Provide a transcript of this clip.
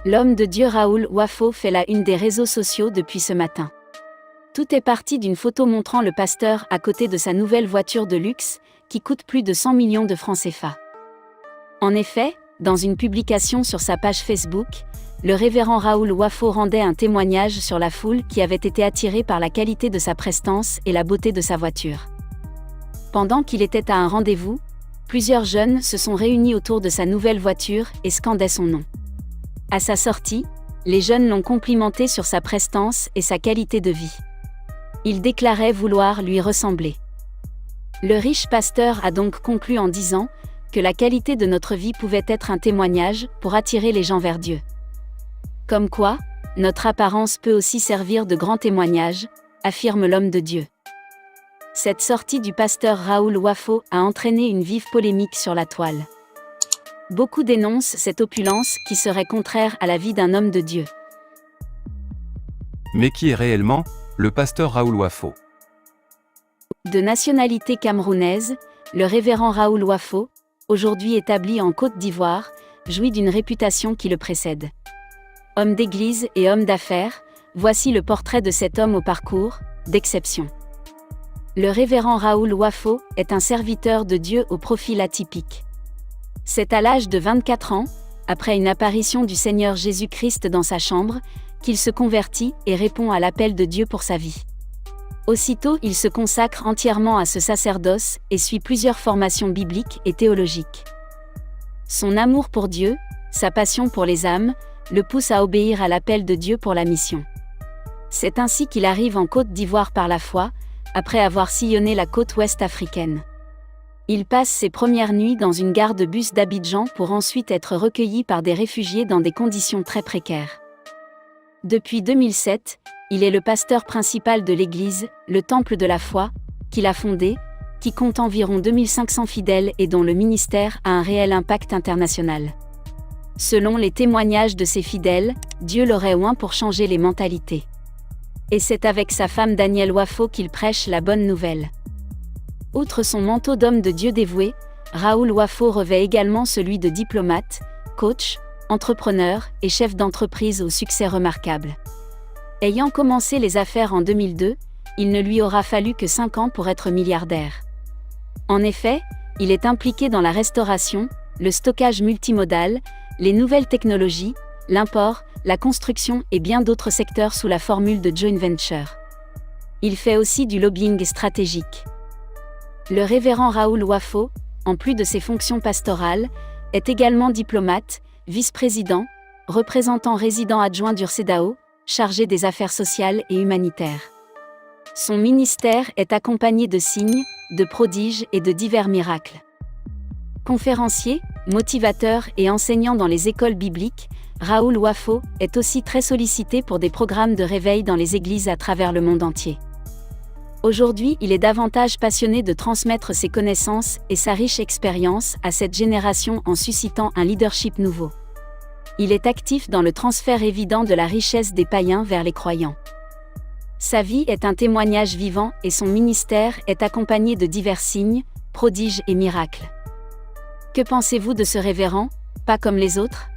L'homme de Dieu Raoul Wafo fait la une des réseaux sociaux depuis ce matin. Tout est parti d'une photo montrant le pasteur à côté de sa nouvelle voiture de luxe, qui coûte plus de 100 millions de francs CFA. En effet, dans une publication sur sa page Facebook, le révérend Raoul Wafo rendait un témoignage sur la foule qui avait été attirée par la qualité de sa prestance et la beauté de sa voiture. Pendant qu'il était à un rendez-vous, plusieurs jeunes se sont réunis autour de sa nouvelle voiture et scandaient son nom. À sa sortie, les jeunes l'ont complimenté sur sa prestance et sa qualité de vie. Ils déclaraient vouloir lui ressembler. Le riche pasteur a donc conclu en disant que la qualité de notre vie pouvait être un témoignage pour attirer les gens vers Dieu. Comme quoi, notre apparence peut aussi servir de grand témoignage, affirme l'homme de Dieu. Cette sortie du pasteur Raoul Wafo a entraîné une vive polémique sur la toile. Beaucoup dénoncent cette opulence qui serait contraire à la vie d'un homme de Dieu. Mais qui est réellement le pasteur Raoul Wafo? De nationalité camerounaise, le révérend Raoul Wafo, aujourd'hui établi en Côte d'Ivoire, jouit d'une réputation qui le précède. Homme d'église et homme d'affaires, voici le portrait de cet homme au parcours d'exception. Le révérend Raoul Wafo est un serviteur de Dieu au profil atypique. C'est à l'âge de 24 ans, après une apparition du Seigneur Jésus-Christ dans sa chambre, qu'il se convertit et répond à l'appel de Dieu pour sa vie. Aussitôt, il se consacre entièrement à ce sacerdoce et suit plusieurs formations bibliques et théologiques. Son amour pour Dieu, sa passion pour les âmes, le pousse à obéir à l'appel de Dieu pour la mission. C'est ainsi qu'il arrive en Côte d'Ivoire par la foi, après avoir sillonné la côte ouest africaine. Il passe ses premières nuits dans une gare de bus d'Abidjan pour ensuite être recueilli par des réfugiés dans des conditions très précaires. Depuis 2007, il est le pasteur principal de l'église, le Temple de la foi, qu'il a fondé, qui compte environ 2500 fidèles et dont le ministère a un réel impact international. Selon les témoignages de ses fidèles, Dieu l'aurait oint pour changer les mentalités. Et c'est avec sa femme Danielle Wafo qu'il prêche la bonne nouvelle. Outre son manteau d'homme de Dieu dévoué, Raoul Wafo revêt également celui de diplomate, coach, entrepreneur et chef d'entreprise au succès remarquable. Ayant commencé les affaires en 2002, il ne lui aura fallu que 5 ans pour être milliardaire. En effet, il est impliqué dans la restauration, le stockage multimodal, les nouvelles technologies, l'import, la construction et bien d'autres secteurs sous la formule de joint venture. Il fait aussi du lobbying stratégique. Le révérend Raoul Wafo, en plus de ses fonctions pastorales, est également diplomate, vice-président, représentant résident adjoint d'URCEDAO, chargé des affaires sociales et humanitaires. Son ministère est accompagné de signes, de prodiges et de divers miracles. Conférencier, motivateur et enseignant dans les écoles bibliques, Raoul Wafo est aussi très sollicité pour des programmes de réveil dans les églises à travers le monde entier. Aujourd'hui, il est davantage passionné de transmettre ses connaissances et sa riche expérience à cette génération en suscitant un leadership nouveau. Il est actif dans le transfert évident de la richesse des païens vers les croyants. Sa vie est un témoignage vivant et son ministère est accompagné de divers signes, prodiges et miracles. Que pensez-vous de ce révérend, pas comme les autres ?